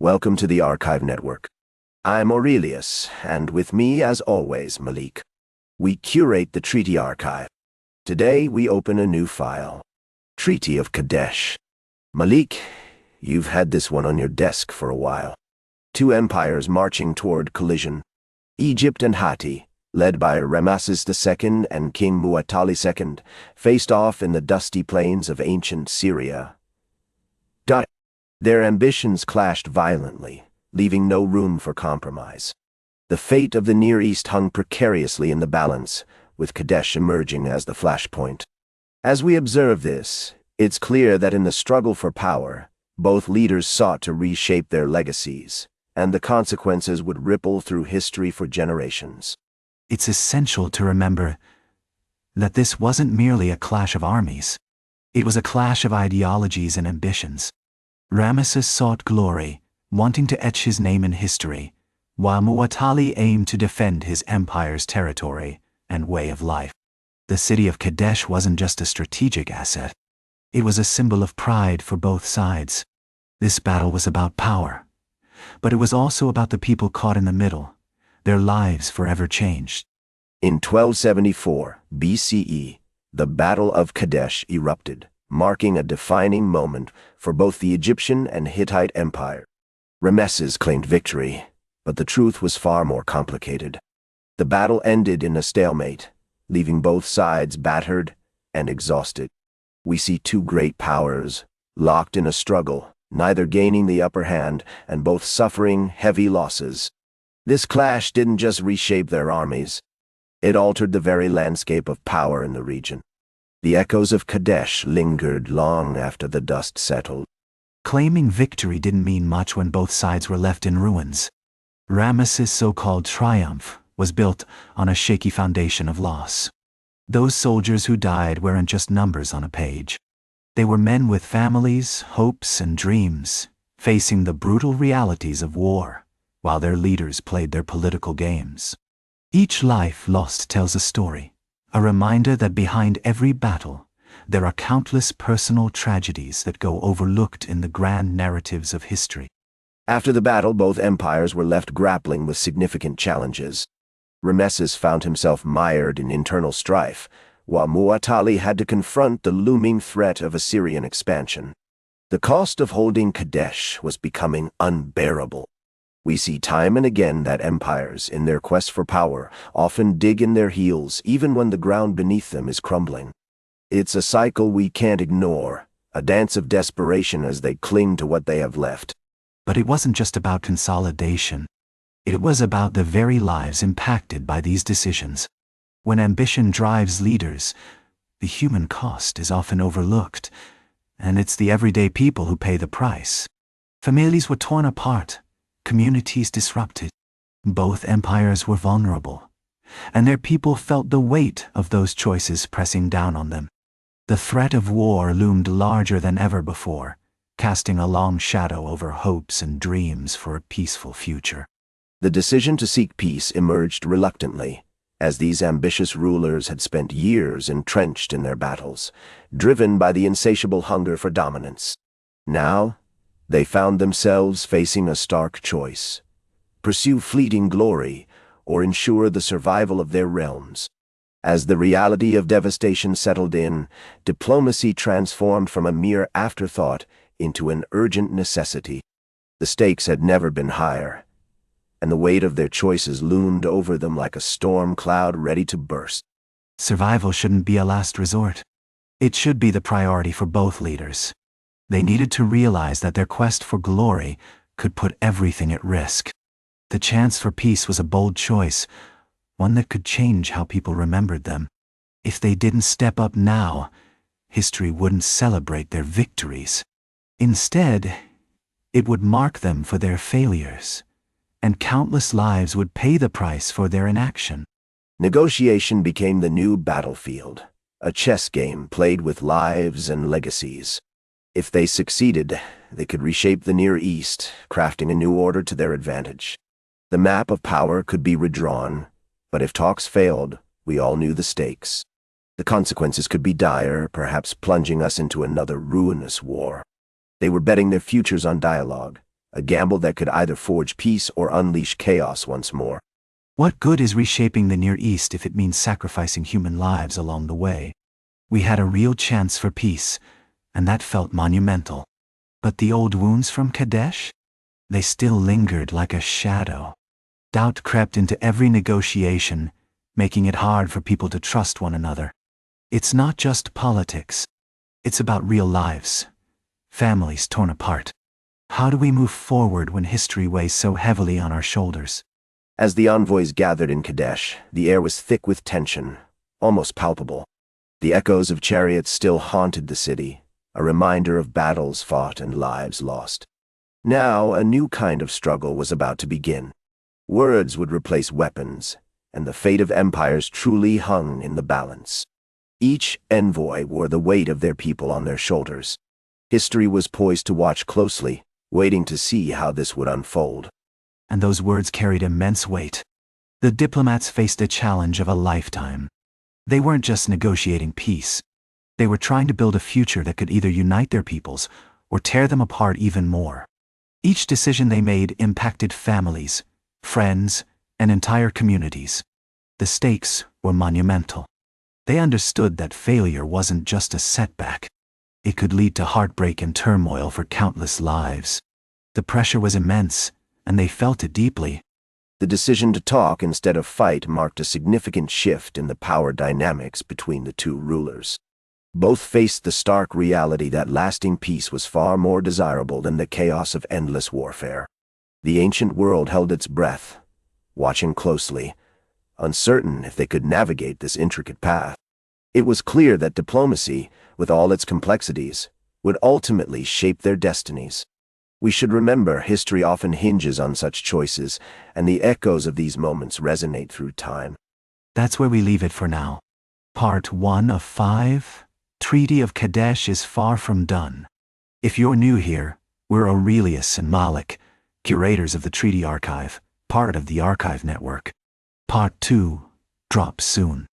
Welcome to the Archive Network. I'm Aurelius, and with me, as always, Malik. We curate the Treaty Archive. Today, we open a new file. Treaty of Kadesh. Malik, you've had this one on your desk for a while. Two empires marching toward collision. Egypt and Hatti, led by Ramses II and King Muwatalli II, faced off in the dusty plains of ancient Syria. Their ambitions clashed violently, leaving no room for compromise. The fate of the Near East hung precariously in the balance, with Kadesh emerging as the flashpoint. As we observe this, it's clear that in the struggle for power, both leaders sought to reshape their legacies, and the consequences would ripple through history for generations. It's essential to remember that this wasn't merely a clash of armies. It was a clash of ideologies and ambitions. Ramesses sought glory, wanting to etch his name in history, while Muwatalli aimed to defend his empire's territory and way of life. The city of Kadesh wasn't just a strategic asset. It was a symbol of pride for both sides. This battle was about power, but it was also about the people caught in the middle, their lives forever changed. In 1274 BCE, the Battle of Kadesh erupted, marking a defining moment for both the Egyptian and Hittite Empire. Ramesses claimed victory, but the truth was far more complicated. The battle ended in a stalemate, leaving both sides battered and exhausted. We see two great powers, locked in a struggle, neither gaining the upper hand and both suffering heavy losses. This clash didn't just reshape their armies. It altered the very landscape of power in the region. The echoes of Kadesh lingered long after the dust settled. Claiming victory didn't mean much when both sides were left in ruins. Ramesses' so-called triumph was built on a shaky foundation of loss. Those soldiers who died weren't just numbers on a page. They were men with families, hopes, and dreams, facing the brutal realities of war, while their leaders played their political games. Each life lost tells a story. A reminder that behind every battle, there are countless personal tragedies that go overlooked in the grand narratives of history. After the battle, both empires were left grappling with significant challenges. Ramesses found himself mired in internal strife, while Muwatalli had to confront the looming threat of Assyrian expansion. The cost of holding Kadesh was becoming unbearable. We see time and again that empires, in their quest for power, often dig in their heels even when the ground beneath them is crumbling. It's a cycle we can't ignore, a dance of desperation as they cling to what they have left. But it wasn't just about consolidation. It was about the very lives impacted by these decisions. When ambition drives leaders, the human cost is often overlooked, and it's the everyday people who pay the price. Families were torn apart. Communities disrupted. Both empires were vulnerable, and their people felt the weight of those choices pressing down on them. The threat of war loomed larger than ever before, casting a long shadow over hopes and dreams for a peaceful future. The decision to seek peace emerged reluctantly, as these ambitious rulers had spent years entrenched in their battles, driven by the insatiable hunger for dominance. Now, they found themselves facing a stark choice: pursue fleeting glory or ensure the survival of their realms. As the reality of devastation settled in, diplomacy transformed from a mere afterthought into an urgent necessity. The stakes had never been higher, and the weight of their choices loomed over them like a storm cloud ready to burst. Survival shouldn't be a last resort. It should be the priority for both leaders. They needed to realize that their quest for glory could put everything at risk. The chance for peace was a bold choice, one that could change how people remembered them. If they didn't step up now, history wouldn't celebrate their victories. Instead, it would mark them for their failures, and countless lives would pay the price for their inaction. Negotiation became the new battlefield, a chess game played with lives and legacies. If they succeeded, they could reshape the Near East, crafting a new order to their advantage. The map of power could be redrawn, but if talks failed, we all knew the stakes. The consequences could be dire, perhaps plunging us into another ruinous war. They were betting their futures on dialogue, a gamble that could either forge peace or unleash chaos once more. What good is reshaping the Near East if it means sacrificing human lives along the way? We had a real chance for peace, and that felt monumental. But the old wounds from Kadesh? They still lingered like a shadow. Doubt crept into every negotiation, making it hard for people to trust one another. It's not just politics. It's about real lives, families torn apart. How do we move forward when history weighs so heavily on our shoulders? As the envoys gathered in Kadesh, the air was thick with tension, almost palpable. The echoes of chariots still haunted the city, a reminder of battles fought and lives lost. Now, a new kind of struggle was about to begin. Words would replace weapons, and the fate of empires truly hung in the balance. Each envoy wore the weight of their people on their shoulders. History was poised to watch closely, waiting to see how this would unfold. And those words carried immense weight. The diplomats faced a challenge of a lifetime. They weren't just negotiating peace. They were trying to build a future that could either unite their peoples or tear them apart even more. Each decision they made impacted families, friends, and entire communities. The stakes were monumental. They understood that failure wasn't just a setback. It could lead to heartbreak and turmoil for countless lives. The pressure was immense, and they felt it deeply. The decision to talk instead of fight marked a significant shift in the power dynamics between the two rulers. Both faced the stark reality that lasting peace was far more desirable than the chaos of endless warfare. The ancient world held its breath, watching closely, uncertain if they could navigate this intricate path. It was clear that diplomacy, with all its complexities, would ultimately shape their destinies. We should remember history often hinges on such choices, and the echoes of these moments resonate through time. That's where we leave it for now. Part 1 of 5, Treaty of Kadesh is far from done. If you're new here, we're Aurelius and Malik, curators of the Treaty Archive, part of the Archive Network. Part 2 drops soon.